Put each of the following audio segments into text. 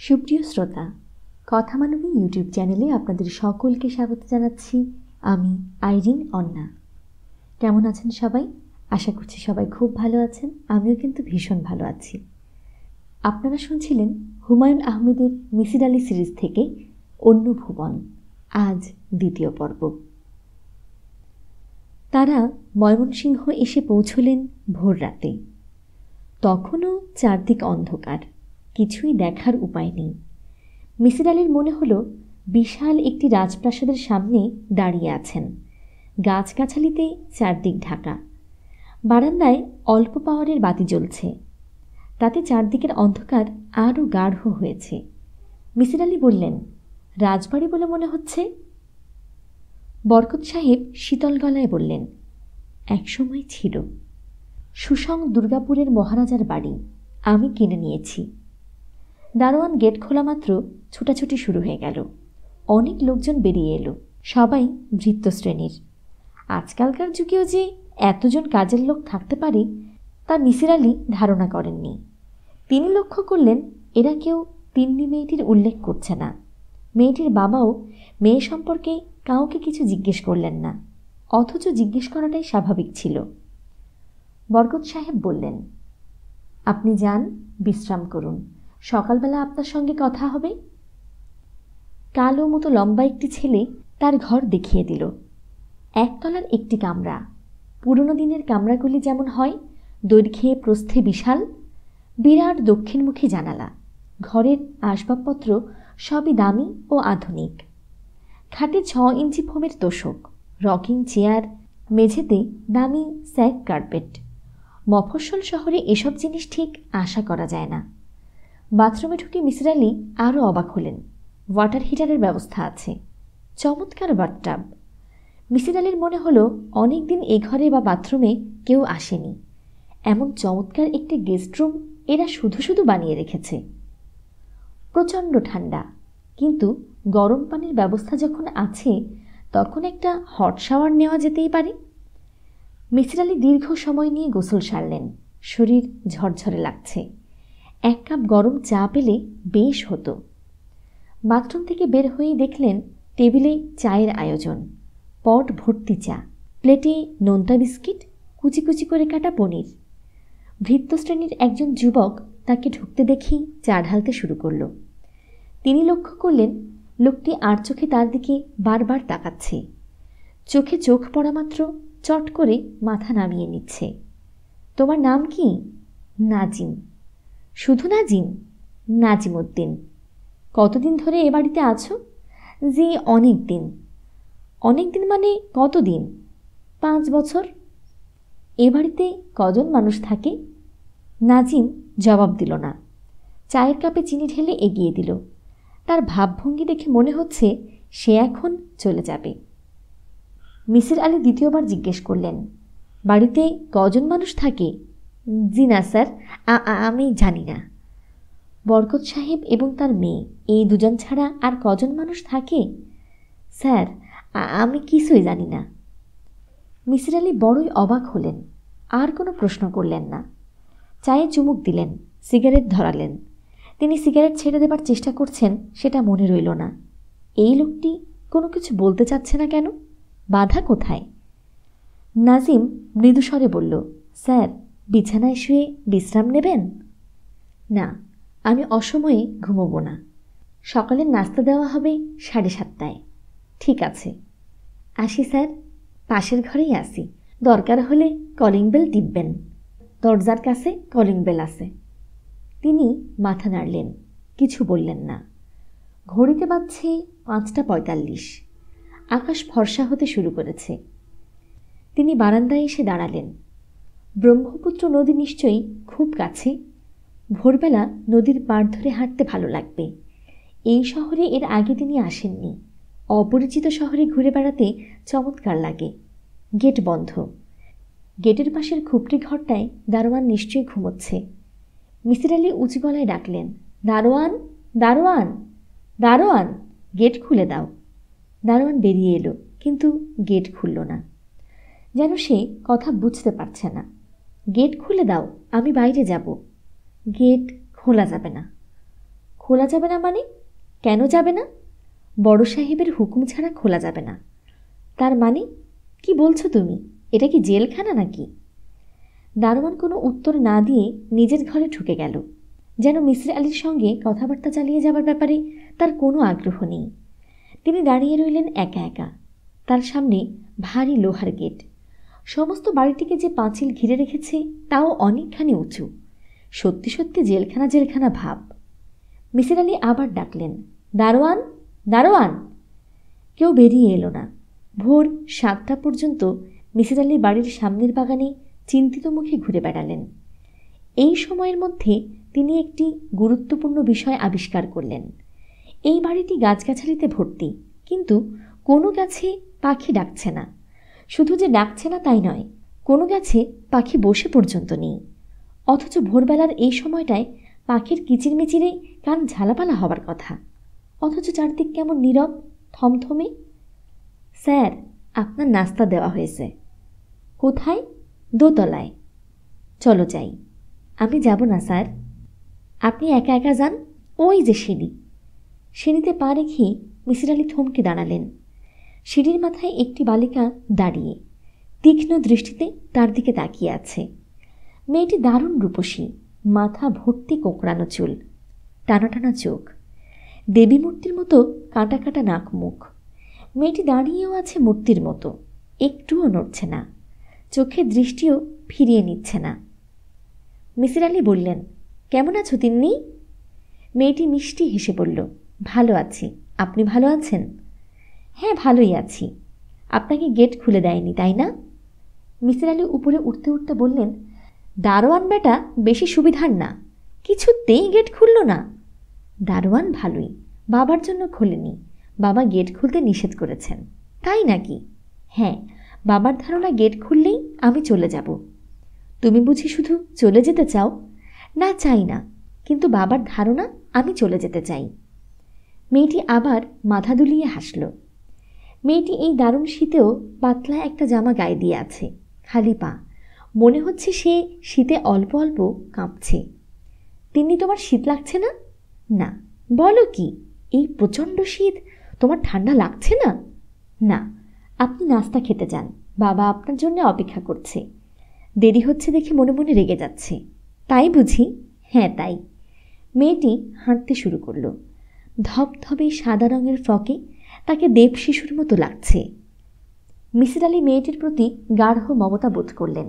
সুপ্রিয় শ্রোতা, কথা মানবী ইউটিউব চ্যানেলে আপনাদের সকলকে স্বাগত জানাচ্ছি। আমি আইরিন অন্না। কেমন আছেন সবাই? আশা করছি সবাই খুব ভালো আছেন। আমিও কিন্তু ভীষণ ভালো আছি। আপনারা শুনছিলেন হুমায়ুন আহমেদের মিসির আলি সিরিজ থেকে অন্য ভুবন, আজ দ্বিতীয় পর্ব। তারা ময়মনসিংহ এসে পৌঁছলেন ভোর রাতে। তখনও চারদিক অন্ধকার, কিছুই দেখার উপায় নেই। মিসির আলির মনে হলো বিশাল একটি রাজপ্রাসাদের সামনে দাঁড়িয়ে আছেন। গাছগাছালিতে চারদিক ঢাকা। বারান্দায় অল্প পাওয়ারের বাতি জ্বলছে, তাতে চারদিকের অন্ধকার আরও গাঢ় হয়েছে। মিসির আলি বললেন, রাজবাড়ি বলে মনে হচ্ছে। বরকত সাহেব শীতল গলায় বললেন, একসময় ছিল। সুসং দুর্গাপুরের মহারাজার বাড়ি, আমি কিনে নিয়েছি। দারোয়ান গেট খোলা মাত্র ছুটাছুটি শুরু হয়ে গেল। অনেক লোকজন বেরিয়ে এলো, সবাই ভৃত্য শ্রেণীর। আজকালকার যুগেও যে এতজন কাজের লোক থাকতে পারে তা মিসির আলি ধারণা করেননি। তিনি লক্ষ্য করলেন এরা কেউ তিন্নি মেয়েটির উল্লেখ করছে না। মেয়েটির বাবাও মেয়ে সম্পর্কে কাউকে কিছু জিজ্ঞেস করলেন না, অথচ জিজ্ঞেস করাটাই স্বাভাবিক ছিল। বরকত সাহেব বললেন, আপনি যান, বিশ্রাম করুন, সকালবেলা আপনার সঙ্গে কথা হবে। কালো মতো লম্বা একটি ছেলে তার ঘর দেখিয়ে দিল। একতলার একটি কামরা, পুরনো দিনের কামরাগুলি যেমন হয়, দৈর্ঘ্যে প্রস্থে বিশাল, বিরাট দক্ষিণমুখী জানালা। ঘরের আসবাবপত্র সবই দামি ও আধুনিক। খাটে 6 ইঞ্চি ফোমের তোষক, রকিং চেয়ার, মেঝেতে দামি স্যাক কার্পেট। মফস্বল শহরে এসব জিনিস ঠিক আশা করা যায় না। বাথরুমে ঢুকে মিসির আলি আরও অবাক হলেন। ওয়াটার হিটারের ব্যবস্থা আছে, চমৎকার বাথটাব। মিসির আলির মনে হলো অনেক দিন এ ঘরে বা বাথরুমে কেউ আসেনি। এমন চমৎকার একটি গেস্ট রুম এরা শুধু শুধু বানিয়ে রেখেছে। প্রচণ্ড ঠান্ডা, কিন্তু গরম পানির ব্যবস্থা যখন আছে তখন একটা হট শাওয়ার নেওয়া যেতেই পারে। মিসির আলি দীর্ঘ সময় নিয়ে গোসল সারলেন। শরীর ঝরঝরে লাগছে। 1 কাপ গরম চা পেলে বেশ হতো। বাথরুম থেকে বের হয়েই দেখলেন টেবিলে চায়ের আয়োজন। পট ভর্তি চা, প্লেটে নোনতা বিস্কিট, কুচি কুচি করে কাটা পনির। ভৃত্য শ্রেণীর একজন যুবক তাকে ঢুকতে দেখেই চা ঢালতে শুরু করল। তিনি লক্ষ্য করলেন লোকটি আর চোখে তার দিকে বারবার তাকাচ্ছে। চোখে চোখ পড়া মাত্র চট করে মাথা নামিয়ে নিচ্ছে। তোমার নাম কি? নাজিম। শুধু নাজিম? নাজিম উদ্দিন। কতদিন ধরে এ বাড়িতে আছো? জি, অনেক দিন। অনেক দিন মানে কতদিন? 5 বছর। এ বাড়িতে কজন মানুষ থাকে? নাজিম জবাব দিল না। চায়ের কাপে চিনি ঢেলে এগিয়ে দিল। তার ভাবভঙ্গি দেখে মনে হচ্ছে সে এখন চলে যাবে। মিসির আলি দ্বিতীয়বার জিজ্ঞেস করলেন, বাড়িতে কজন মানুষ থাকে? জি না স্যার, আমি জানি না। বরকত সাহেব এবং তার মেয়ে, এই দুজন ছাড়া আর কজন মানুষ থাকে? স্যার, আমি কিছুই জানি না। মিসির আলি বড়ই অবাক হলেন, আর কোনো প্রশ্ন করলেন না। চায়ে চুমুক দিলেন, সিগারেট ধরালেন। তিনি সিগারেট ছেড়ে দেবার চেষ্টা করছেন সেটা মনে রইল না। এই লোকটি কোনো কিছু বলতে চাচ্ছে না কেন? বাধা কোথায়? নাজিম মৃদুস্বরে বলল, স্যার, বিছানায় শুয়ে বিশ্রাম নেবেন? না, আমি অসময়ে ঘুমোবো না। সকালের নাস্তা দেওয়া হবে 7:30টায়। ঠিক আছে, আসি স্যার। পাশের ঘরেই আসি, দরকার হলে কলিং বেল টিপবেন। দরজার কাছে কলিং বেল আছে। তিনি মাথা নাড়লেন, কিছু বললেন না। ঘড়িতে বাজছে 5:45। আকাশ ফর্সা হতে শুরু করেছে। তিনি বারান্দায় এসে দাঁড়ালেন। ব্রহ্মপুত্র নদী নিশ্চয়ই খুব কাছে। ভোরবেলা নদীর পাড় ধরে হাঁটতে ভালো লাগবে। এই শহরে এর আগে তিনি আসেননি। অপরিচিত শহরে ঘুরে বেড়াতে চমৎকার লাগে। গেট বন্ধ। গেটের পাশের খুপড়ি ঘরটায় দারোয়ান নিশ্চয়ই ঘুমোচ্ছে। মিসির আলি উঁচু গলায় ডাকলেন, দারোয়ান, দারোয়ান, দারোয়ান, গেট খুলে দাও। দারোয়ান বেরিয়ে এলো, কিন্তু গেট খুলল না। যেন সে কথা বুঝতে পারছে না। গেট খুলে দাও, আমি বাইরে যাব। গেট খোলা যাবে না। খোলা যাবে না মানে? কেন যাবে না? বড় সাহেবের হুকুম ছাড়া খোলা যাবে না। তার মানে কি বলছো তুমি? এটা কি জেলখানা নাকি? দারোয়ান কোনো উত্তর না দিয়ে নিজের ঘরে ঢুকে গেল, যেন মিসির আলির সঙ্গে কথাবার্তা চালিয়ে যাবার ব্যাপারে তার কোনো আগ্রহ নেই। তিনি দাঁড়িয়ে রইলেন একা একা। তার সামনে ভারী লোহার গেট। সমস্ত বাড়িটিকে যে পাঁচিল ঘিরে রেখেছে তাও অনেকখানি উঁচু। সত্যি সত্যি জেলখানা জেলখানা ভাব। মিসির আলি আবার ডাকলেন, দারোয়ান, দারোয়ান। কেউ বেরিয়ে এলো না। ভোর 7টা পর্যন্ত মিসির আলি বাড়ির সামনের বাগানে চিন্তিত মুখে ঘুরে বেড়ালেন। এই সময়ের মধ্যে তিনি একটি গুরুত্বপূর্ণ বিষয় আবিষ্কার করলেন। এই বাড়িটি গাছগাছালিতে ভর্তি, কিন্তু কোনো গাছে পাখি ডাকছে না। শুধু যে ডাকছে না তাই নয়, কোনো গাছে পাখি বসে পর্যন্ত নেই। অথচ ভোরবেলার এই সময়টায় পাখির কিচিরমিচিরে কান ঝালাপালা হবার কথা। অথচ চারদিক কেমন নীরব, থমথমে। স্যার, আপনার নাস্তা দেওয়া হয়েছে। কোথায়? দোতলায়। চলো যাই। আমি যাব না স্যার। আপনি একা একা যান। ওই যে সিঁড়ি। সিঁড়িতে পা রেখে মিসির আলি থমকে দাঁড়ালেন। সিঁড়ির মাথায় একটি বালিকা দাঁড়িয়ে তীক্ষ্ণ দৃষ্টিতে তার দিকে তাকিয়ে আছে। মেয়েটি দারুণ রূপসী, মাথা ভর্তি কোঁকড়ানো চুল, টানা টানা চোখ, দেবী মূর্তির মতো কাটা কাটা নাক মুখ। মেয়েটি দাঁড়িয়েও আছে মূর্তির মতো, একটুও নড়ছে না, চোখের দৃষ্টিও ফিরিয়ে নিচ্ছে না। মিসির আলি বললেন, কেমন আছো তিন্নি? মেয়েটি মিষ্টি হেসে বলল, ভালো আছি। আপনি ভালো আছেন? হ্যাঁ, ভালোই আছি। আপনাকে গেট খুলে দেয়নি, তাই না? মিসির আলি উপরে উঠতে উঠতে বললেন, দারোয়ান বেটা বেশি সুবিধার না, কিছুতেই গেট খুলল না। দারোয়ান ভালোই, বাবার জন্য খোলেনি। বাবা গেট খুলতে নিষেধ করেছেন। তাই নাকি? হ্যাঁ, বাবার ধারণা গেট খুললেই আমি চলে যাব। তুমি বুঝি শুধু চলে যেতে চাও? না, চাই না, কিন্তু বাবার ধারণা আমি চলে যেতে চাই। মেয়েটি আবার মাথা দুলিয়ে হাসল। মেয়েটি এই দারুণ শীতেও পাতলা একটা জামা গায়ে দিয়ে আছে, খালি পা। মনে হচ্ছে সে শীতে অল্প অল্প কাঁপছে। তিন্নি, তোমার শীত লাগছে না? না। বলো কি, এই প্রচণ্ড শীত, তোমার ঠান্ডা লাগছে না? না। আপনি নাস্তা খেতে যান, বাবা আপনার জন্য অপেক্ষা করছে। দেরি হচ্ছে দেখে মনে মনে রেগে যাচ্ছে। তাই বুঝি? হ্যাঁ, তাই। মেয়েটি হাঁটতে শুরু করল। ধবধবে সাদা রঙের ফ্রকে তাকে দেব শিশুর মতো লাগছে। মিসির আলি মেয়েটির প্রতি গাঢ় মমতা বোধ করলেন।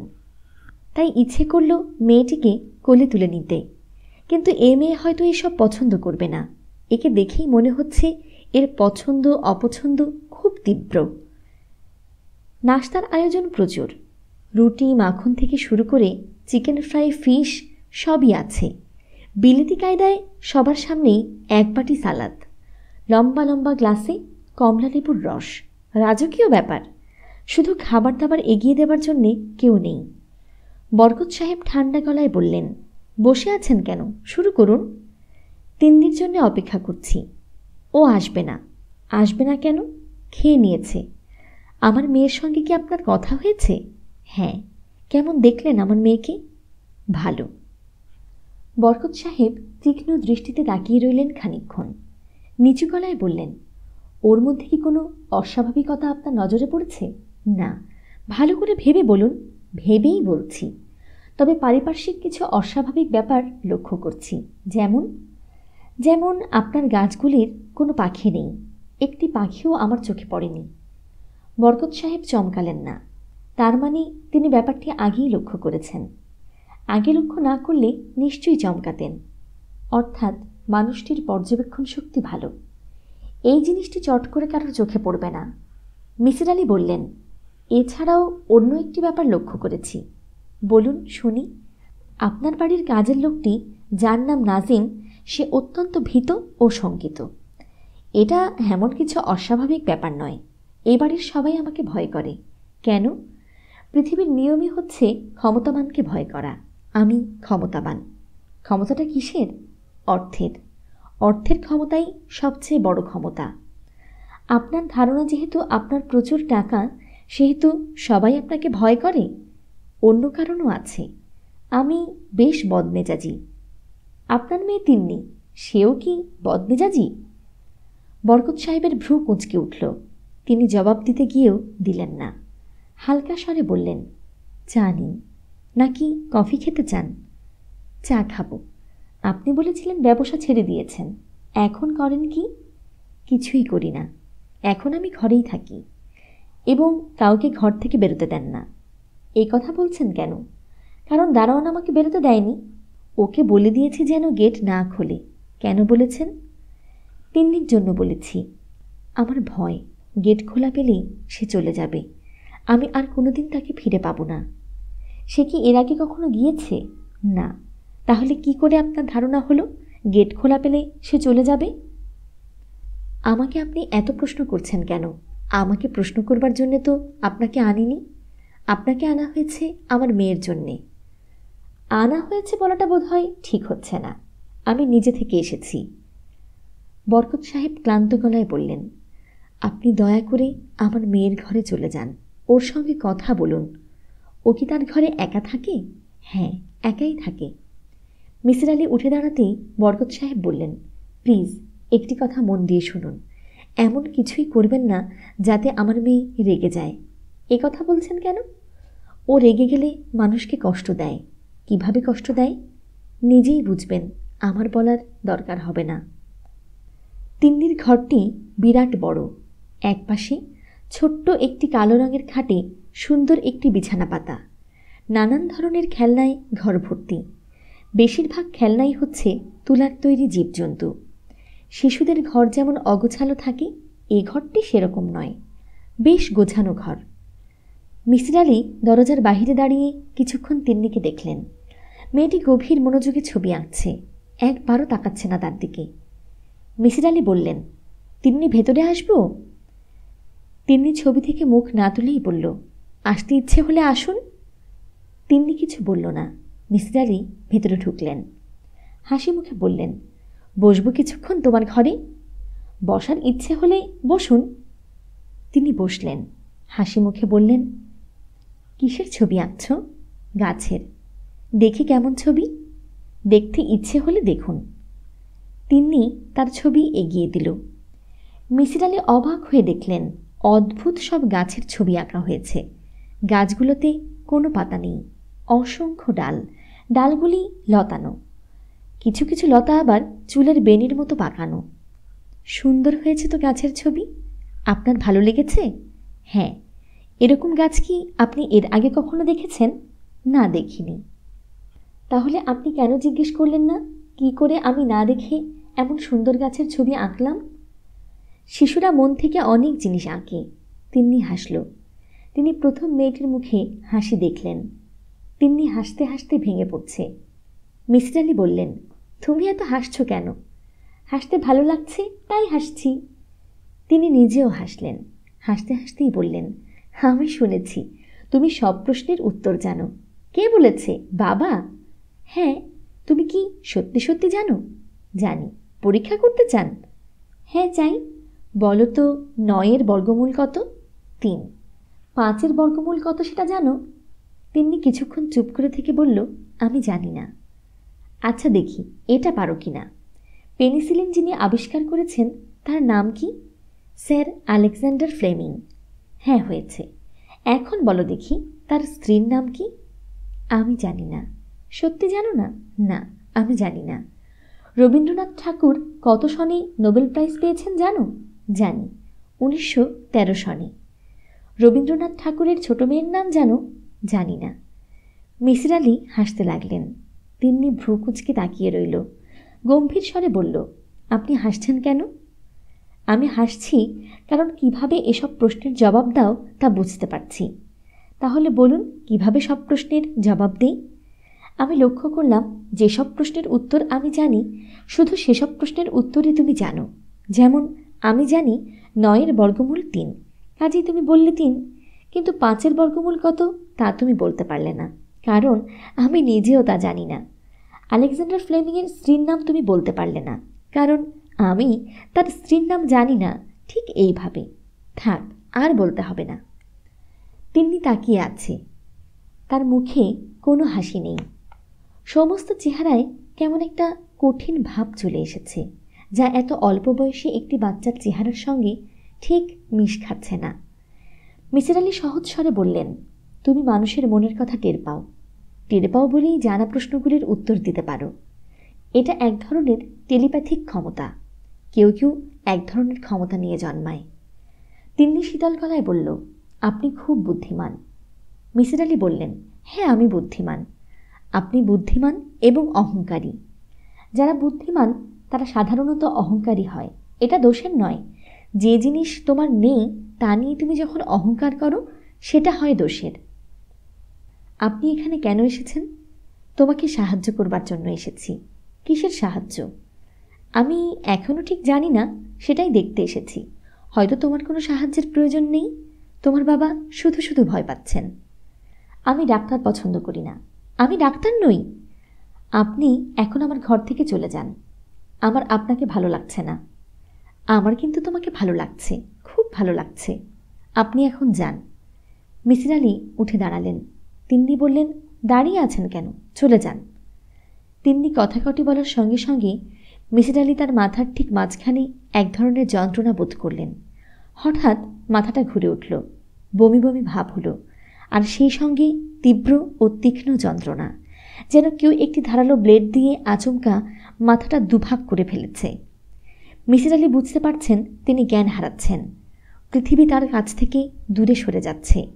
তাই ইচ্ছে করল মেয়েটিকে কোলে তুলে নিতে। কিন্তু এ মেয়ে হয়তো এসব পছন্দ করবে না। একে দেখেই মনে হচ্ছে এর পছন্দ অপছন্দ খুব তীব্র। নাস্তার আয়োজন প্রচুর। রুটি, মাখন থেকে শুরু করে চিকেন ফ্রাই, ফিশ সবই আছে। বিলেতি কায়দায় সবার সামনেই এক বাটি সালাদ, লম্বা লম্বা গ্লাসে কমলা লেবুর রস। রাজকীয় ব্যাপার। শুধু খাবার দাবার এগিয়ে দেবার জন্যে কেউ নেই। বরকত সাহেব ঠান্ডা গলায় বললেন, বসে আছেন কেন? শুরু করুন। তিন্নির জন্য অপেক্ষা করছি। ও আসবে না। আসবে না কেন? খেয়ে নিয়েছে। আমার মেয়ের সঙ্গে কি আপনার কথা হয়েছে? হ্যাঁ। কেমন দেখলেন আমার মেয়েকে? ভালো। বরকত সাহেব তীক্ষ্ণ দৃষ্টিতে তাকিয়ে রইলেন খানিকক্ষণ। নিচু গলায় বললেন, ওর মধ্যে কি কোনো অস্বাভাবিকতা আপনার নজরে পড়েছে? না। ভালো করে ভেবে বলুন। ভেবেই বলছি। তবে পারিপার্শ্বিক কিছু অস্বাভাবিক ব্যাপার লক্ষ্য করছি। যেমন? যেমন আপনার গাছগুলির কোনো পাখি নেই। একটি পাখিও আমার চোখে পড়েনি। বরকত সাহেব চমকালেন না। তার মানে তিনি ব্যাপারটি আগেই লক্ষ্য করেছেন। আগে লক্ষ্য না করলে নিশ্চয়ই চমকাতেন। অর্থাৎ মানুষটির পর্যবেক্ষণ শক্তি ভালো। এই জিনিসটি চট করে কারোর চোখে পড়বে না। মিসির আলি বললেন, এছাড়াও অন্য একটি ব্যাপার লক্ষ্য করেছি। বলুন শুনি। আপনার বাড়ির কাজের লোকটি, যার নাম নাজিম, সে অত্যন্ত ভীত ও শঙ্কিত। এটা এমন কিছু অস্বাভাবিক ব্যাপার নয়। এই বাড়ির সবাই আমাকে ভয় করে। কেন? পৃথিবীর নিয়মই হচ্ছে ক্ষমতাবানকে ভয় করা। আমি ক্ষমতাবান। ক্ষমতাটা কিসের? অর্থের। অর্থের ক্ষমতাই সবচেয়ে বড় ক্ষমতা। আপনার ধারণা যেহেতু আপনার প্রচুর টাকা, সেহেতু সবাই আপনাকে ভয় করে। অন্য কারণও আছে। আমি বেশ বদমেজাজি। আপনার মেয়ে তিন্নি, সেও কি বদমেজাজি? বরকত সাহেবের ভ্রু কুঁচকে উঠল। তিনি জবাব দিতে গিয়েও দিলেন না। হালকা স্বরে বললেন, চা নিন। নাকি কফি খেতে চান? চা খাবো। আপনি বলেছিলেন ব্যবসা ছেড়ে দিয়েছেন, এখন করেন কি? কিছুই করি না, এখন আমি ঘরেই থাকি এবং কাউকে ঘর থেকে বেরোতে দেন না। এই কথা বলছেন কেন? কারণ দারোয়ান আমাকে বেরোতে দেয়নি। ওকে বলে দিয়েছি যেন গেট না খোলে। কেন বলেছেন? তিন্নির জন্য বলেছি। আমার ভয় গেট খোলা পেলেই সে চলে যাবে, আমি আর কোনোদিন তাকে ফিরে পাবো না। সে কি এর আগে কখনো গিয়েছে? না। তাহলে কি করে আপনার ধারণা হলো গেট খোলা পেলে সে চলে যাবে? আমাকে আপনি এত প্রশ্ন করছেন কেন? আমাকে প্রশ্ন করবার জন্যে তো আপনাকে আনিনি। আপনাকে আনা হয়েছে আমার মেয়ের জন্যে। আনা হয়েছে বলাটা বোধহয় ঠিক হচ্ছে না। আমি নিজে থেকে এসেছি। বরকত সাহেব ক্লান্ত গলায় বললেন, আপনি দয়া করে আমার মেয়ের ঘরে চলে যান, ওর সঙ্গে কথা বলুন। ও কি তার ঘরে একা থাকে? হ্যাঁ, একাই থাকে। মিসির আলি উঠে দাঁড়াতেই বরকত সাহেব বললেন, প্লিজ একটি কথা মন দিয়ে শুনুন। এমন কিছুই করবেন না যাতে আমার মেয়ে রেগে যায়। এ কথা বলছেন কেন? ও রেগে গেলে মানুষকে কষ্ট দেয়। কিভাবে কষ্ট দেয় নিজেই বুঝবেন, আমার বলার দরকার হবে না। তিন্নির ঘরটি বিরাট বড়। এক পাশে ছোট্ট একটি কালো রঙের খাটে সুন্দর একটি বিছানা পাতা। নানান ধরনের খেলনায় ঘর ভর্তি। বেশিরভাগ খেলনাই হচ্ছে তুলার তৈরি জীবজন্তু। শিশুদের ঘর যেমন অগোছালো থাকে, এ ঘরটি সেরকম নয়, বেশ গোছানো ঘর। মিসির আলি দরজার বাহিরে দাঁড়িয়ে কিছুক্ষণ তিন্নিকে দেখলেন। মেয়েটি গভীর মনোযোগে ছবি আঁকছে, একবারও তাকাচ্ছে না তার দিকে। মিসির আলি বললেন, তিন্নি ভেতরে আসবো? তিন্নি ছবি থেকে মুখ না তুলেই বলল, আসতে ইচ্ছে হলে আসুন। তিন্নি কিছু বলল না। মিসির আলি ভেতরে ঢুকলেন। হাসি মুখে বললেন, বসবো কিছুক্ষণ তোমার ঘরে? বসার ইচ্ছে হলে বসুন। তিনি বসলেন। হাসি মুখে বললেন, কিসের ছবি আঁকছ? গাছের। দেখি কেমন ছবি? দেখতে ইচ্ছে হলে দেখুন। তিন্নি তার ছবি এগিয়ে দিল। মিসির আলি অবাক হয়ে দেখলেন, অদ্ভুত সব গাছের ছবি আঁকা হয়েছে। গাছগুলোতে কোনো পাতা নেই, অসংখ্য ডাল, ডালগুলি লতানো। কিছু কিছু লতা আবার চুলের বেনির মতো পাকানো। সুন্দর হয়েছে তো গাছের ছবি। আপনার ভালো লেগেছে? হ্যাঁ। এরকম গাছ কি আপনি এর আগে কখনো দেখেছেন? না, দেখিনি। তাহলে আপনি কেন জিজ্ঞেস করলেন না কি করে আমি না দেখে এমন সুন্দর গাছের ছবি আঁকলাম? শিশুরা মন থেকে অনেক জিনিস আঁকে। তিন্নি হাসল। তিনি প্রথম মেয়েটির মুখে হাসি দেখলেন। তিন্নি হাসতে হাসতে ভেঙে পড়ছে। মিসির আলি বললেন, তুমি এত হাসছো কেন? হাসতে ভালো লাগছে তাই হাসছি। তিনি নিজেও হাসলেন। হাসতে হাসতেই বললেন, আমি শুনেছি তুমি সব প্রশ্নের উত্তর জানো। কে বলেছে? বাবা। হ্যাঁ। তুমি কি সত্যি সত্যি জানো? জানি। পরীক্ষা করতে চান? হ্যাঁ চাই। বলো তো, 9-এর বর্গমূল কত? 3। 5-এর বর্গমূল কত সেটা জানো? তিন্নি কিছুক্ষণ চুপ করে থেকে বলল, আমি জানি না। আচ্ছা দেখি এটা পারো কি না। পেনিসিলিন যিনি আবিষ্কার করেছেন তার নাম কি? Sir Alexander Fleming. হ্যাঁ, হয়েছে। এখন বলো দেখি তার স্ত্রীর নাম কি? আমি জানি না। সত্যি জানো না? না, আমি জানি না। রবীন্দ্রনাথ ঠাকুর কত সনে নোবেল প্রাইজ পেয়েছেন জানো? জানি। 1913 সনে। রবীন্দ্রনাথ ঠাকুরের ছোট মেয়ের নাম জানো? জানি না। মিসির আলি হাসতে লাগলেন। তিন্নি ভ্রু কুঁচকে তাকিয়ে রইল। গম্ভীর স্বরে বলল, আপনি হাসছেন কেন? আমি হাসছি কারণ কিভাবে এসব প্রশ্নের জবাব দাও তা বুঝতে পারছি। তাহলে বলুন কিভাবে সব প্রশ্নের জবাব দেই? আমি লক্ষ্য করলাম যেসব প্রশ্নের উত্তর আমি জানি শুধু সেসব প্রশ্নের উত্তরই তুমি জানো। যেমন আমি জানি 9-এর বর্গমূল 3, কাজেই তুমি বললে 3। কিন্তু 5-এর বর্গমূল কত তা তুমি বলতে পারলে না, কারণ আমি নিজেও তা জানি না। আলেকজান্ডার ফ্লেমিংয়ের স্ত্রীর নাম তুমি বলতে পারলে না, কারণ আমি তার স্ত্রীর নাম জানি না। ঠিক এইভাবে। থাক, আর বলতে হবে না। তিন্নি তাকিয়ে আছে। তার মুখে কোনো হাসি নেই। সমস্ত চেহারায় কেমন একটা কঠিন ভাব চলে এসেছে, যা এত অল্প বয়সী একটি বাচ্চার চেহারার সঙ্গে ঠিক মিশ খাচ্ছে না। মিসির আলি সহজ স্বরে বললেন, তুমি মানুষের মনের কথা টের পাও বলেই জানা প্রশ্নগুলির উত্তর দিতে পারো। এটা এক ধরনের টেলিপ্যাথিক ক্ষমতা। কেউ কেউ এক ধরনের ক্ষমতা নিয়ে জন্মায়। তিন্নি শীতল গলায় বলল, আপনি খুব বুদ্ধিমান। মিসির আলি বললেন, হ্যাঁ, আমি বুদ্ধিমান। আপনি বুদ্ধিমান এবং অহংকারী। যারা বুদ্ধিমান তারা সাধারণত অহংকারী হয়। এটা দোষের নয়। যে জিনিস তোমার নেই তা নিয়ে তুমি যখন অহংকার করো সেটা হয় দোষের। আপনি এখানে কেন এসেছেন? তোমাকে সাহায্য করবার জন্য এসেছি। কিসের সাহায্য? আমি এখনও ঠিক জানি না, সেটাই দেখতে এসেছি। হয়তো তোমার কোনো সাহায্যের প্রয়োজন নেই। তোমার বাবা শুধু শুধু ভয় পাচ্ছেন। আমি ডাক্তার পছন্দ করি না। আমি ডাক্তার নই। আপনি এখন আমার ঘর থেকে চলে যান। আমার আপনাকে ভালো লাগছে না। আমার কিন্তু তোমাকে ভালো লাগছে, খুব ভালো লাগছে। আপনি এখন যান। মিসির আলি উঠে দাঁড়ালেন। তিন্নি বললেন, দাঁড়িয়ে আছেন কেন? চলে যান। তিন্নি কথা কটি বলার সঙ্গে সঙ্গে মিসির আলি তার মাথার ঠিক মাঝখানে এক ধরনের যন্ত্রণা বোধ করলেন। হঠাৎ মাথাটা ঘুরে উঠল, বমি বমি ভাব হলো, আর সেই সঙ্গে তীব্র ও তীক্ষ্ণ যন্ত্রণা, যেন কেউ একটি ধারালো ব্লেড দিয়ে আচমকা মাথাটা দুভাগ করে ফেলেছে। মিসির আলি বুঝতে পারছেন তিনি জ্ঞান হারাচ্ছেন। পৃথিবী তার কাছ থেকে দূরে সরে যাচ্ছে।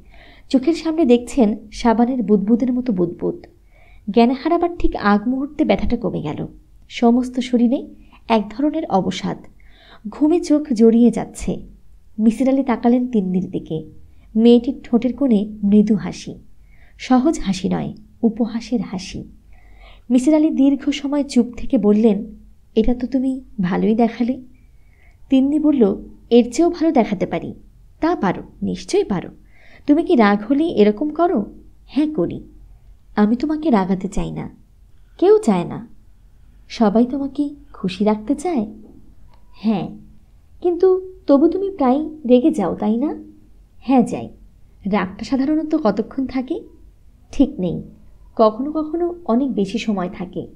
চোখের সামনে দেখছেন সাবানের বুদবুদের মতো বুদবুদ। জ্ঞান হারাবার ঠিক আগ মুহূর্তে ব্যথাটা কমে গেল। সমস্ত শরীরে এক ধরনের অবসাদ, ঘুমে চোখ জড়িয়ে যাচ্ছে। মিসির আলি তাকালেন তিন্নির দিকে। মেয়েটির ঠোঁটের কোণে মৃদু হাসি, সহজ হাসি নয়, উপহাসের হাসি। মিসির আলি দীর্ঘ সময় চুপ থেকে বললেন, এটা তো তুমি ভালোই দেখালে। তিন্নি বলল, এর চেয়েও ভালো দেখাতে পারি। তা পারো, নিশ্চয়ই পারো। তুমি কি রাগ হলে এরকম করো? হ্যাঁ, করি। আমি তোমাকে রাগাতে চাই না। কেউ চায় না। সবাই তোমাকে খুশি রাখতে চায়। হ্যাঁ, কিন্তু তবু তুমি প্রায় রেগে যাও, তাই না? হ্যাঁ, যাই। রাগটা সাধারণত কতক্ষণ থাকে? ঠিক নেই, কখনো কখনো অনেক বেশি সময় থাকে।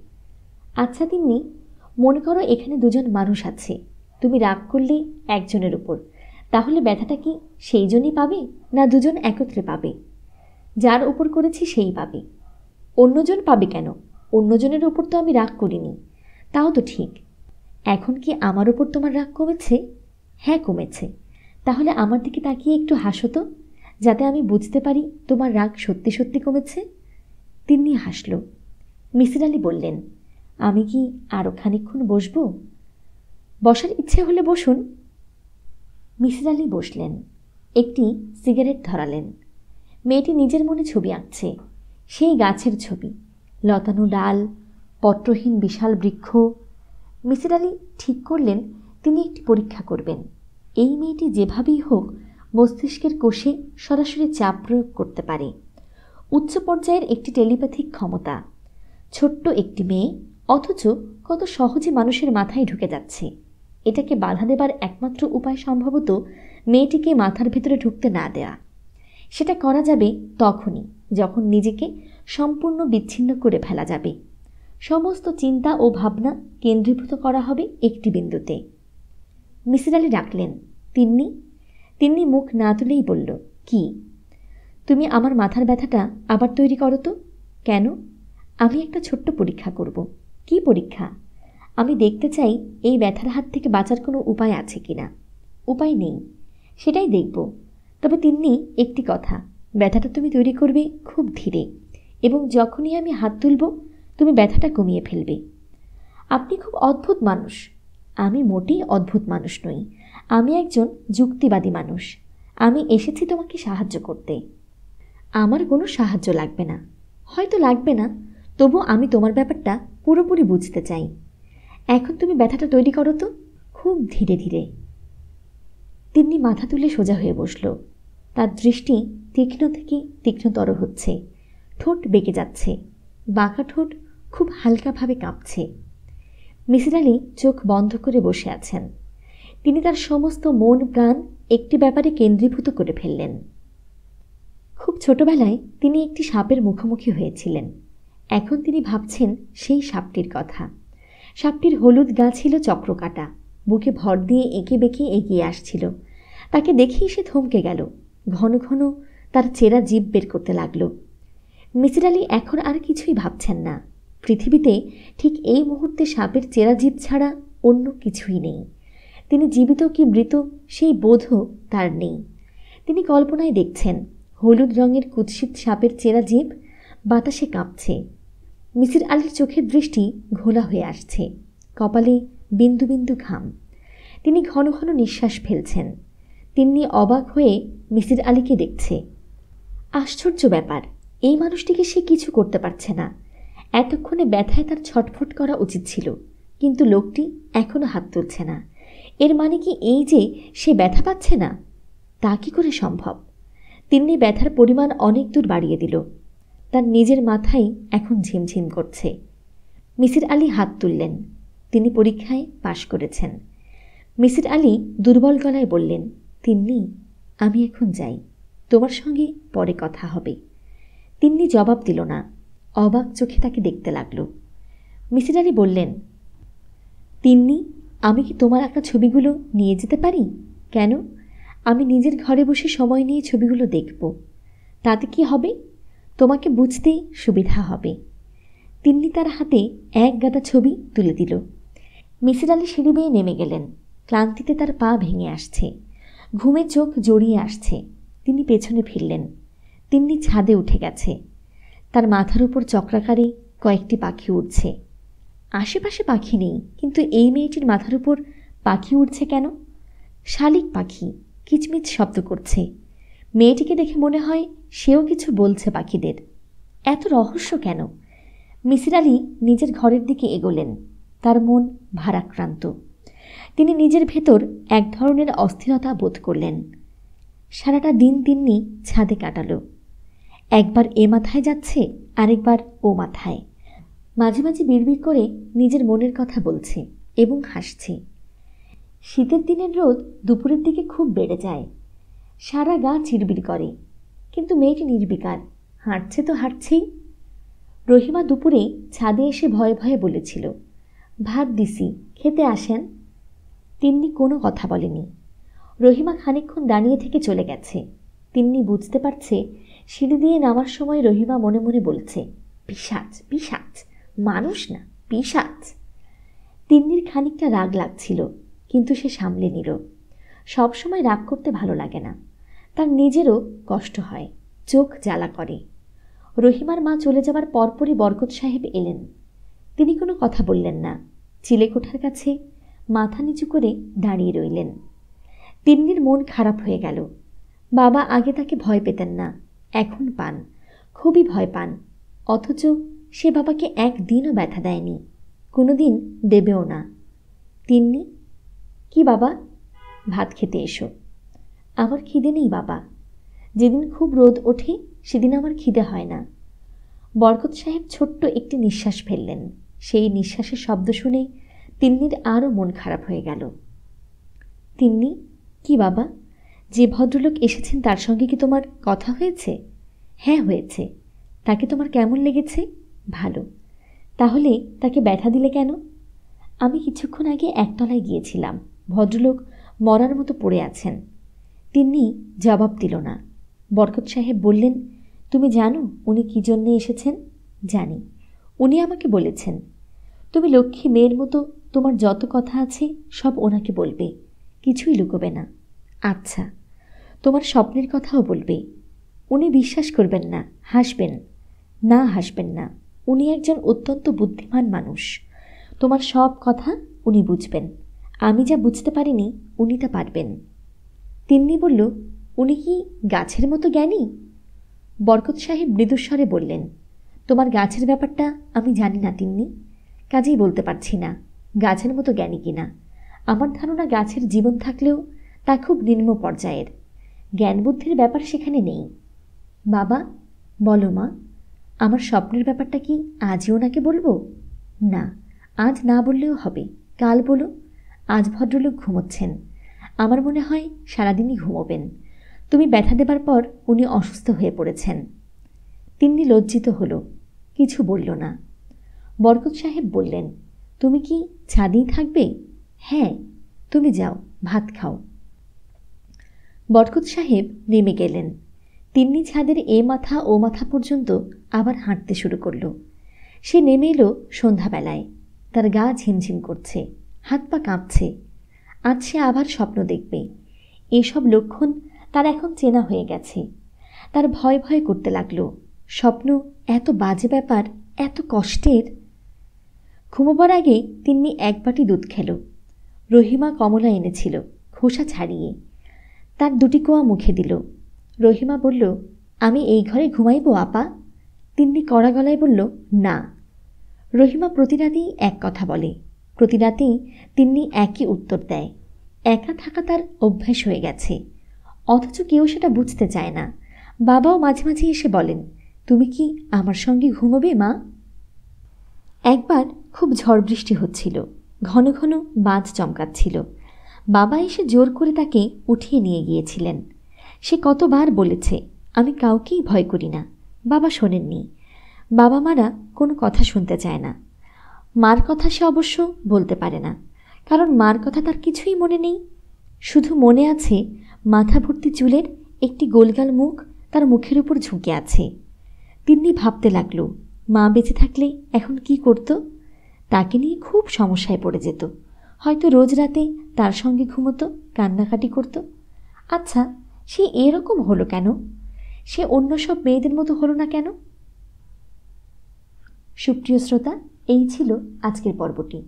আচ্ছা তিন্নি, মনে করো এখানে দুজন মানুষ আছে। তুমি রাগ করলে একজনের উপর, তাহলে ব্যথাটা কি সেই জনই পাবে, না দুজন একত্রে পাবে? যার উপর করেছি সেই পাবে। অন্যজন পাবে কেন? অন্যজনের উপর তো আমি রাগ করিনি। তাও তো ঠিক। এখন কি আমার উপর তোমার রাগ কমেছে? হ্যাঁ, কমেছে। তাহলে আমার দিকে তাকিয়ে একটু হাসো তো, যাতে আমি বুঝতে পারি তোমার রাগ সত্যি সত্যি কমেছে। তিন্নি হাসল। মিসির আলি বললেন, আমি কি আরও খানিকক্ষণ বসবো? বসার ইচ্ছে হলে বসুন। মিসির আলি বসলেন। একটি সিগারেট ধরালেন। মেয়েটি নিজের মনে ছবি আঁকছে। সেই গাছের ছবি, লতানো ডাল, পত্রহীন বিশাল বৃক্ষ। মিসির আলি ঠিক করলেন তিনি একটি পরীক্ষা করবেন। এই মেয়েটি যেভাবেই হোক মস্তিষ্কের কোষে সরাসরি চাপ প্রয়োগ করতে পারে। উচ্চ পর্যায়ের একটি টেলিপ্যাথিক ক্ষমতা। ছোট্ট একটি মেয়ে, অথচ কত সহজে মানুষের মাথায় ঢুকে যাচ্ছে। এটাকে বাধা দেবার একমাত্র উপায় সম্ভবত মেয়েটিকে মাথার ভেতরে ঢুকতে না দেয়া। সেটা করা যাবে তখনই যখন নিজেকে সম্পূর্ণ বিচ্ছিন্ন করে ফেলা যাবে। সমস্ত চিন্তা ও ভাবনা কেন্দ্রীভূত করা হবে একটি বিন্দুতে। মিসির আলি ডাকলেন, তিন্নি। তিন্নি মুখ না তুলেই বলল, কি? তুমি আমার মাথার ব্যথাটা আবার তৈরি করো তো। কেন? আমি একটা ছোট্ট পরীক্ষা করব। কি পরীক্ষা? আমি দেখতে চাই এই ব্যথার হাত থেকে বাঁচার কোনো উপায় আছে কিনা। উপায় নেই, সেটাই দেখব। তবে তিন্নি, একটি কথা, ব্যথাটা তুমি তৈরি করবে খুব ধীরে, এবং যখনই আমি হাত তুলব তুমি ব্যথাটা কমিয়ে ফেলবে। আপনি খুব অদ্ভুত মানুষ। আমি মোটেই অদ্ভুত মানুষ নই। আমি একজন যুক্তিবাদী মানুষ। আমি এসেছি তোমাকে সাহায্য করতে। আমার কোনো সাহায্য লাগবে না। হয়তো লাগবে না, তবু আমি তোমার ব্যাপারটা পুরোপুরি বুঝতে চাই। এখন তুমি ব্যথাটা তৈরি করো তো, খুব ধীরে ধীরে। তিন্নি মাথা তুলে সোজা হয়ে বসল। তার দৃষ্টি তীক্ষ্ণ থেকে তীক্ষ্ণতর হচ্ছে। ঠোঁট বেঁকে যাচ্ছে। বাঁকা ঠোঁট খুব হালকাভাবে কাঁপছে। মিসির আলি চোখ বন্ধ করে বসে আছেন। তিনি তার সমস্ত মন প্রাণ একটি ব্যাপারে কেন্দ্রীভূত করে ফেললেন। খুব ছোটবেলায় তিনি একটি সাপের মুখোমুখি হয়েছিলেন। এখন তিনি ভাবছেন সেই সাপটির কথা। সাপটির হলুদ গা ছিল চক্রকাটা, বুকে ভর দিয়ে এঁকে বেঁকে এগিয়ে আসছিল। তাকে দেখেই সে থমকে গেল, ঘন ঘন তার চেরা জিভ বের করতে লাগল। মিসির আলি এখন আর কিছুই ভাবছেন না। পৃথিবীতে ঠিক এই মুহূর্তে সাপের চেরা জিভ ছাড়া অন্য কিছুই নেই। তিনি জীবিত কি মৃত সেই বোধও তার নেই। তিনি কল্পনায় দেখছেন হলুদ রঙের কুৎসিত সাপের চেরা জিভ বাতাসে কাঁপছে। মিসির আলির চোখের দৃষ্টি ঘোলা হয়ে আসছে, কপালে বিন্দু বিন্দু ঘাম। তিনি ঘন ঘন নিঃশ্বাস ফেলছেন। তিন্নি অবাক হয়ে মিসির আলিকে দেখছে। আশ্চর্য ব্যাপার, এই মানুষটিকে সে কিছু করতে পারছে না। এতক্ষণে ব্যথায় তার ছটফট করা উচিত ছিল, কিন্তু লোকটি এখনো হাত তুলছে না। এর মানে কি এই যে সে ব্যথা পাচ্ছে না? তা কি করে সম্ভব? তিন্নি ব্যথার পরিমাণ অনেক দূর বাড়িয়ে দিল। তার নিজের মাথায় এখন ঝিমঝিম করছে। মিসির আলি হাত তুললেন। তিনি পরীক্ষায় পাশ করেছেন। মিসির আলি দুর্বল গলায় বললেন, তিন্নি, আমি এখন যাই, তোমার সঙ্গে পরে কথা হবে। তিন্নি জবাব দিল না, অবাক চোখে তাকে দেখতে লাগল। মিসির আলি বললেন, তিন্নি, আমি কি তোমার আঁকা ছবিগুলো নিয়ে যেতে পারি? কেন? আমি নিজের ঘরে বসে সময় নিয়ে ছবিগুলো দেখব। তাতে কি হবে? তোমাকে বুঝতে সুবিধা হবে। তিন্নি তার হাতে এক গাদা ছবি তুলে দিল। মিসির আলি সিঁড়ি বেয়ে নেমে গেলেন। ক্লান্তিতে তার পা ভেঙে আসছে, ঘুমে চোখ জড়িয়ে আসছে। তিনি পেছনে ফিরলেন। তিন্নি ছাদে উঠে গেছে। তার মাথার উপর চক্রাকারে কয়েকটি পাখি উড়ছে। আশেপাশে পাখি নেই, কিন্তু এই মেয়েটির মাথার উপর পাখি উড়ছে কেন? শালিক পাখি কিচমিচ শব্দ করছে। মেয়েটিকে দেখে মনে হয় সেও কিছু বলছে পাখিদের। এত রহস্য কেন? মিসির আলি নিজের ঘরের দিকে এগোলেন। তার মন ভারাক্রান্ত। তিনি নিজের ভেতর এক ধরনের অস্থিরতা বোধ করলেন। সারাটা দিন তিন্নি ছাদে কাটালো। একবার এ মাথায় যাচ্ছে, আরেকবার ও মাথায়। মাঝে মাঝে বিড়বিড় করে নিজের মনের কথা বলছে এবং হাসছে। শীতের দিনের রোদ দুপুরের দিকে খুব বেড়ে যায়। সারা গা চিড়বিড় করে, কিন্তু মেয়েটি নির্বিকার, হাঁটছে তো হাঁটছেই। রহিমা দুপুরে ছাদে এসে ভয়ে ভয়ে বলেছিল, ভাত দিছি, খেতে আসেন। তিন্নি কোনো কথা বলেনি। রহিমা খানিকক্ষণ দাঁড়িয়ে থেকে চলে গেছে। তিন্নি বুঝতে পারছে সিঁড়ি দিয়ে নামার সময় রহিমা মনে মনে বলছে, পিশাচ পিশাচ, মানুষ না, পিশাচ। তিন্নির খানিকটা রাগ লাগছিল, কিন্তু সে সামলে নিল। সবসময় রাগ করতে ভালো লাগে না। তার নিজেরও কষ্ট হয়, চোখ জ্বালা করে। রহিমার মা চলে যাবার পরপরই বরকত সাহেব এলেন। তিনি কোনো কথা বললেন না। চিলেকোঠার কাছে মাথা নিচু করে দাঁড়িয়ে রইলেন। তিন্নির মন খারাপ হয়ে গেল। বাবা আগে তাকে ভয় পেতেন না, এখন পান, খুবই ভয় পান। অথচ সে বাবাকে একদিনও ব্যথা দেয়নি, কোনো দিন দেবেও না। তিন্নি, কি বাবা? ভাত খেতে এসো। আমার খিদে নেই বাবা। যেদিন খুব রোদ ওঠে সেদিন আমার খিদে হয় না। বরকত সাহেব ছোট্ট একটি নিঃশ্বাস ফেললেন। সেই নিঃশ্বাসের শব্দ শুনে তিন্নির আরও মন খারাপ হয়ে গেল। তিন্নি, কি বাবা? যে ভদ্রলোক এসেছেন তার সঙ্গে কি তোমার কথা হয়েছে? হ্যাঁ হয়েছে। তাকে তোমার কেমন লেগেছে? ভালো। তাহলে তাকে ব্যথা দিলে কেন? আমি কিছুক্ষণ আগে একতলায় গিয়েছিলাম, ভদ্রলোক মরার মতো পড়ে আছেন। তিন্নি জবাব দিল না। বরকত সাহেব বললেন, তুমি জানো উনি কী জন্যে এসেছেন? জানি, উনি আমাকে বলেছেন তুমি লক্ষ্মী মেয়ের মতো তোমার যত কথা আছে সব ওনাকে বলবে, কিছুই লুকোবে না। আচ্ছা, তোমার স্বপ্নের কথাও বলবে। উনি বিশ্বাস করবেন না, হাসবেন। না, হাসবেন না। উনি একজন অত্যন্ত বুদ্ধিমান মানুষ। তোমার সব কথা উনি বুঝবেন। আমি যা বুঝতে পারিনি উনি তা পারবেন। তিন্নি বলল, উনি কি গাছের মতো জ্ঞানী? বরকত সাহেব মৃদুস্বরে বললেন, তোমার গাছের ব্যাপারটা আমি জানি না তিন্নি, কাজেই বলতে পারছি না গাছের মতো জ্ঞানী কিনা। আমার ধারণা গাছের জীবন থাকলেও তা খুব নিম্ন পর্যায়ের। জ্ঞান বুদ্ধির ব্যাপার সেখানে নেই। বাবা, বলো মা, আমার স্বপ্নের ব্যাপারটা কি আজই ওনাকে বলবো? না, আজ না বললেও হবে, কাল বলো। আজ ভদ্রলোক ঘুমোচ্ছেন, আমার মনে হয় সারাদিনই ঘুমোবেন। তুমি ব্যথা দেবার পর উনি অসুস্থ হয়ে পড়েছেন। তিন্নি লজ্জিত হলো, কিছু বলল না। বরকত সাহেব বললেন, তুমি কি ছাদেই থাকবে? হ্যাঁ, তুমি যাও, ভাত খাও। বরকত সাহেব নেমে গেলেন। তিন্নি ছাদের এ মাথা ও মাথা পর্যন্ত আবার হাঁটতে শুরু করল। সে নেমে এলো সন্ধ্যাবেলায়। তার গা ঝিমঝিম করছে, হাত পা কাঁপছে। আজ সে আবার স্বপ্ন দেখবে। এসব লক্ষণ তার এখন চেনা হয়ে গেছে। তার ভয় ভয় করতে লাগল। স্বপ্ন এত বাজে ব্যাপার, এত কষ্টের। ঘুমোবার আগে তিন্নি এক বাটি দুধ খেল। রহিমা কমলা এনেছিল, খোসা ছাড়িয়ে। তার দুটি কোয়া মুখে দিল। রহিমা বলল, আমি এই ঘরে ঘুমাইব আপা? তিন্নি কড়া গলায় বলল, না। রহিমা প্রতি রাতেই এক কথা বলে, প্রতি রাতেই তিন্নি একই উত্তর দেয়। একা থাকা তার অভ্যাস হয়ে গেছে, অথচ কেউ সেটা বুঝতে চায় না। বাবাও মাঝে মাঝে এসে বলেন, তুমি কি আমার সঙ্গে ঘুমোবে মা? একবার খুব ঝড় বৃষ্টি হচ্ছিল, ঘন ঘন বাজ চমকাচ্ছিল। বাবা এসে জোর করে তাকে উঠিয়ে নিয়ে গিয়েছিলেন। সে কতবার বলেছে, আমি কাউকেই ভয় করি না। বাবা শোনেননি। বাবা মারা কোনো কথা শুনতে চায় না। মার কথা সে অবশ্য বলতে পারে না, কারণ মার কথা তার কিছুই মনে নেই। শুধু মনে আছে মাথা ভর্তি চুলের একটি গোলগাল মুখ তার মুখের উপর ঝুঁকে আছে। তিন্নি ভাবতে লাগল, মা বেঁচে থাকলে এখন কি করত? তাকে নিয়ে খুব সমস্যায় পড়ে যেত। হয়তো রোজ রাতে তার সঙ্গে ঘুমতো, কান্নাকাটি করত। আচ্ছা, সে এরকম হলো কেন? সে অন্য সব মেয়েদের মতো হলো না কেন? সুপ্রিয় শ্রোতা, এই ছিল আজকের পর্বটি।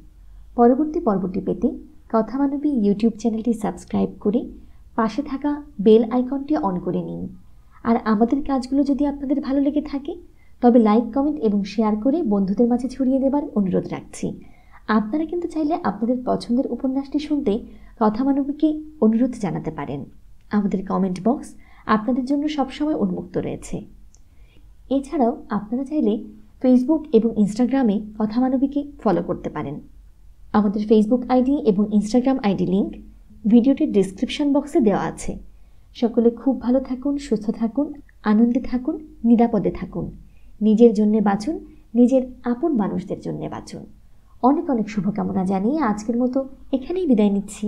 পরবর্তী পর্বটি পেতে কথামানবী ইউটিউব চ্যানেলটি সাবস্ক্রাইব করে পাশে থাকা বেল আইকনটি অন করে নিন। আর আমাদের কাজগুলো যদি আপনাদের ভালো লেগে থাকে তবে লাইক, কমেন্ট এবং শেয়ার করে বন্ধুদের মাঝে ছড়িয়ে দেবার অনুরোধ রাখছি। আপনারা কিন্তু চাইলে আপনাদের পছন্দের উপন্যাসটি শুনতে কথামানবীকে অনুরোধ জানাতে পারেন। আমাদের কমেন্ট বক্স আপনাদের জন্য সবসময় উন্মুক্ত রয়েছে। এছাড়াও আপনারা চাইলে ফেসবুক এবং ইনস্টাগ্রামে কথামানবীকে ফলো করতে পারেন। আমাদের ফেসবুক আইডি এবং ইনস্টাগ্রাম আইডি লিঙ্ক ভিডিওটির ডিসক্রিপশন বক্সে দেওয়া আছে। সকলে খুব ভালো থাকুন, সুস্থ থাকুন, আনন্দে থাকুন, নিরাপদে থাকুন। নিজের জন্যে বাঁচুন, নিজের আপন মানুষদের জন্যে বাঁচুন। অনেক অনেক শুভকামনা জানিয়ে আজকের মতো এখানেই বিদায় নিচ্ছি।